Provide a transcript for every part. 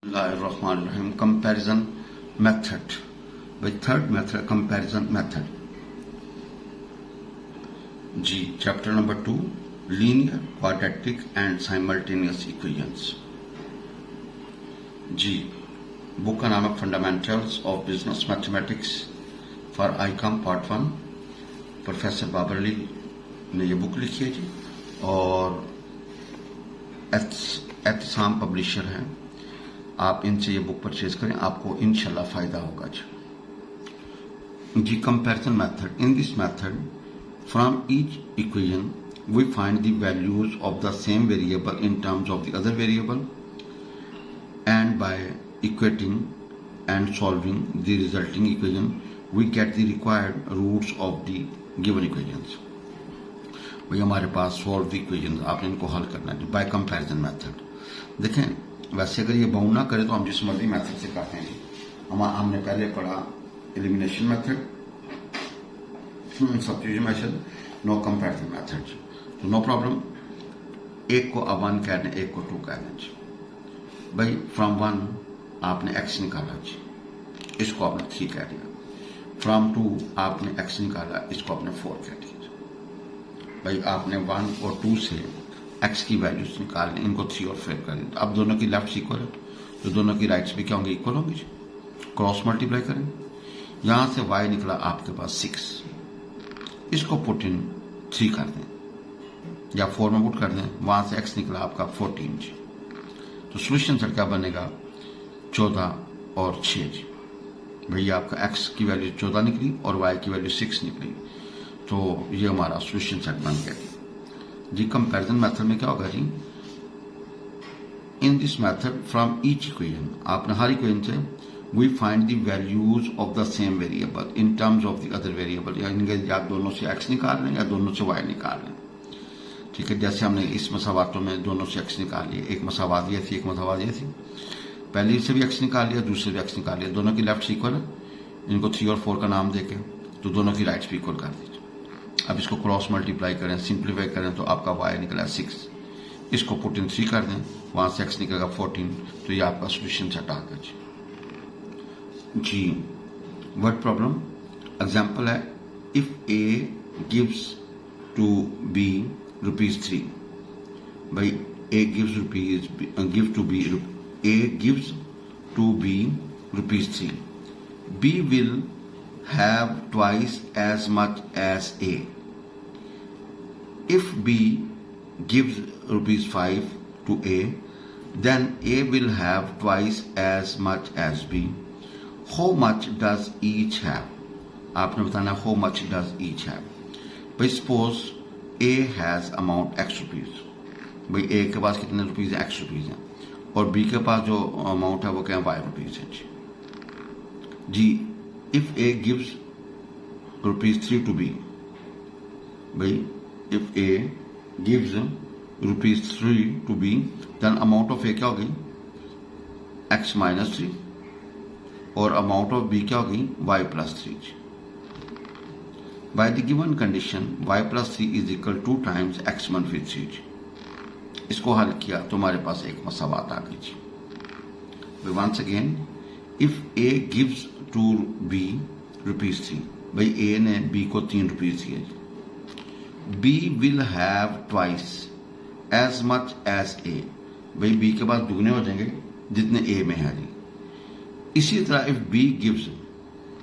Bismillahirrahmanirrahim. Comparison method. The third method, comparison method. G. Chapter number 2, linear, quadratic and simultaneous equations. G. Book का नाम है Fundamentals of Business Mathematics for ICOM Part 1. Professor Babar Ali ने ये book लिखी है जी और एहतसाम publisher हैं. आप इनसे ये बुक परचेज करें, आपको इंशाल्लाह फायदा होगा जी. Comparison method. In this method from each equation we find the values of the same variable in terms of the other variable and by equating and solving the resulting equation we get the required roots of the given equations. भाई हमारे पास solve the equations, आपने इनको हल करना है bye comparison method. देखें, वैसे अगर ये बाउंड ना करे तो हम जिस मर्जी मेथड से करते हैं. हमने पहले पढ़ा elimination method, substitution method, no comparison method. तो नो प्रॉब्लम. एक को अब 1 कह दें, एक को 2 कह दें. भाई फ्रॉम 1 आपने x निकाला जी, इसको आपने 3 कह दिया. फ्रॉम 2 आपने x निकाला, इसको आपने 4 कह दिया. भाई आपने 1 और 2 से x की वैल्यूज निकालने, इनको 3 और 4 करें. अब दोनों की लेफ्ट इक्वल है तो दोनों की राइट्स भी क्या होंगे, इक्वल होंगे. क्रॉस मल्टीप्लाई करें. यहां से y निकला आपके पास 6, इसको पुट इन 3 कर दें या 4 में पुट कर दें. वहां से x निकला आपका 14 जी. तो सोल्यूशन सर क्या बनेगा, 14 और 6 जी. भैया आपका x की वैल्यू 14 निकली और y की वैल्यू 6 निकली. तो ये हमारा सोल्यूशन सेट बन गया जी. कंपैरिजन मेथड में क्या होगा जी, in this method from each equation, आपने हर इक्वेशन से we find the values of the same variable in terms of the other variable. या दोनों से x निकाल लें या दोनों से y निकाल लें. ठीक है, जैसे हमने इस मसावातों में दोनों से x निकाल लिए. एक मसावात ये थी, एक मसावात ये थी. पहले से भी x निकाल लिया, दूसरे भी x निकाल लिया. दोनों की लेफ्ट इक्वल है, इनको 3 और 4 का नाम देके तो दोनों की राइट्स भी इक्वल कर दीजिए. अब इसको क्रॉस मल्टीप्लाई करें, सिंप्लीफाई करें तो आपका y निकला 6, इसको पुट इन 3 कर दें, वहां से x निकलेगा 14. तो ये आपका सोल्यूशन सेट आ गया जी. वर्ड प्रॉब्लम एग्जाम्पल है, if a gives to b ₹3. भाई a gives to b ₹3. b will have twice as much as a. If b gives ₹5 to a, then a will have twice as much as b. How much does each have? आपने बताना how much does each have. भाई suppose a has amount x rupees. भाई a के पास कितने rupees हैं, x rupees हैं, और b के पास जो अमाउंट है वो क्या है, y रुपीज है जी. If a gives ₹3 to b, भाई if a gives ₹3 to b, then amount of a क्या होगी, x minus 3, और amount of b क्या होगी, y plus 3. By the given condition y plus 3 is equal to 2 times x minus 3. इसको हल किया तो हमारे पास एक मसावात आ गई जी. Once again, if a gives to b ₹3, भाई a ने b को 3 रुपीज दिए. b will have twice as much as a, भाई b के पास दुगने हो जाएंगे जितने a में है जी. इसी तरह if b gives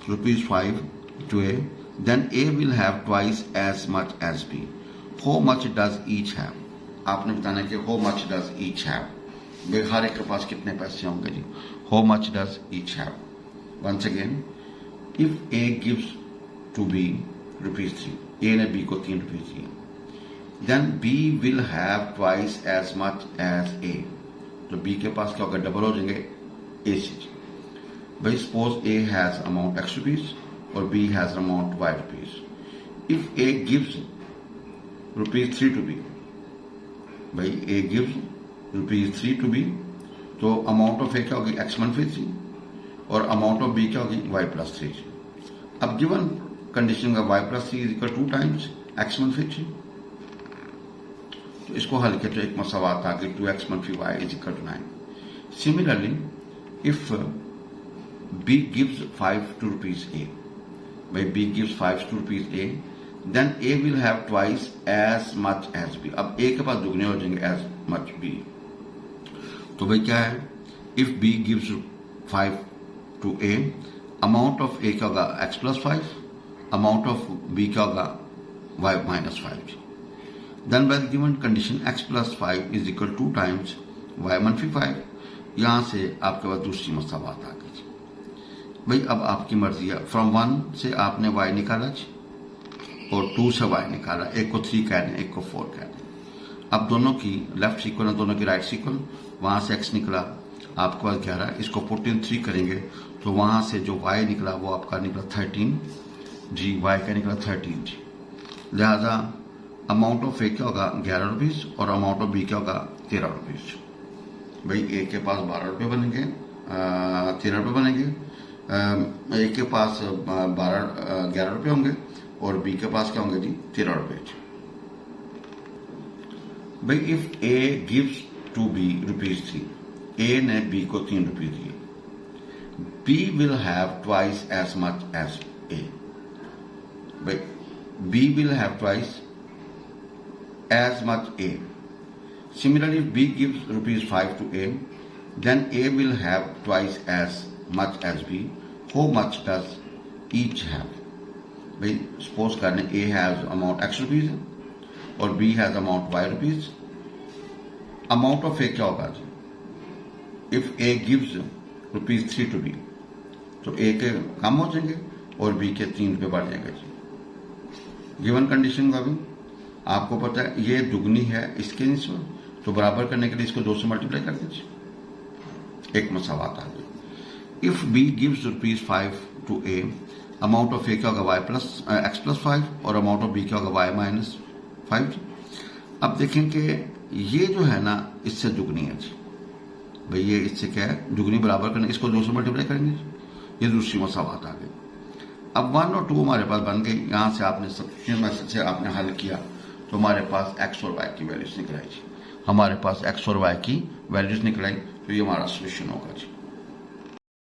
₹5 to a, then a will have twice as much as b. How much does each have? आपने बताना कि how much does each have. भाई हर एक के पास कितने पैसे होंगे जी. How much does each have? Once again, if a gives to b ₹3, a ने b को 3 रुपीज दिए, then b will have twice as much as a. तो b के पास क्या होगा, डबल हो जाएंगे a से. भाई suppose a has amount x rupees और b has amount y rupees. If a gives ₹3 to b, भाई a gives ₹3 to b, तो अमाउंट ऑफ ए क्या होगी, x minus 3, और अमाउंट ऑफ b क्या होगी, y plus 3. अब गिवन कंडीशन का y plus 3 is equal 2 times x minus 3. तो इसको हल किया तो एक मसावात आ गई, 2x minus y is equal to 9. Similarly if B gives 5 to rupees A, by B gives 5 to rupees A, then A will have twice as much as B. अब A के पास दुगने हो जाएंगे as much B. तो भाई क्या है, if B gives 5 to A, amount of A क्या होगा x plus 5, amount of B क्या होगा y minus 5. Then by the given condition x plus 5 is equal to 2 times y minus 5. यहाँ से आपके पास दूसरी मसावात आ गई। भाई अब आपकी मर्जी है, फ्रॉम 1 से आपने y निकाला और 2 से y निकाला, एक को 3 कह दें, एक को 4 कह दें। अब दोनों की लेफ्ट इक्वल है, दोनों की राइट इक्वल, वहां से x निकला आपके पास 11, इसको पुट इन 3 करेंगे तो वहां से जो y निकला वो आपका निकला 13G, y का निकला 13G। लिहाजा अमाउंट ऑफ ए क्या होगा 11 रुपीज और अमाउंट ऑफ बी क्या होगा 13 रुपीज। भाई ए के पास 12 रुपये बनेंगे, 13 रुपये बनेंगे, ए के पास 11 रुपये होंगे और बी के पास क्या होंगे जी 13 रुपये। भाई if A gives to B rupees 3, A ने बी को 3 रुपये दिए, B will have twice as much as A. भाई B will have twice as much A. Similarly, if B gives rupees 5 to A, then A will have twice as much as B. How much does each have? भाई suppose करने A has amount X rupees और B has amount Y rupees. Amount of A क्या होगा जी? If A gives rupees 3 to B, तो A के कम हो जाएंगे और B के 3 रुपये बढ़ जाएंगे जी। गिवन कंडीशन का भी आपको पता है ये दुगनी है इसके निस्बत, तो बराबर करने के लिए इसको 2 से मल्टीप्लाई कर दीजिए, एक मसावात आ गई। If B gives rupees 5 to A, amount of A क्या होगा x प्लस 5 और अमाउंट ऑफ बी क्या होगा y माइनस 5। अब देखें कि ये जो है ना इससे दुगनी है जी, भाई ये इससे क्या है दुगनी, बराबर करने इसको 2 से मल्टीप्लाई करेंगे, ये दूसरी मसावात आ गई। अब 1 और 2 हमारे पास बन गई, यहां से आपने सब से आपने हल किया तो हमारे पास x और y की वैल्यूज निकल आई जी, हमारे पास x और y की वैल्यूज निकल आई, तो ये हमारा सोल्यूशन होगा जी।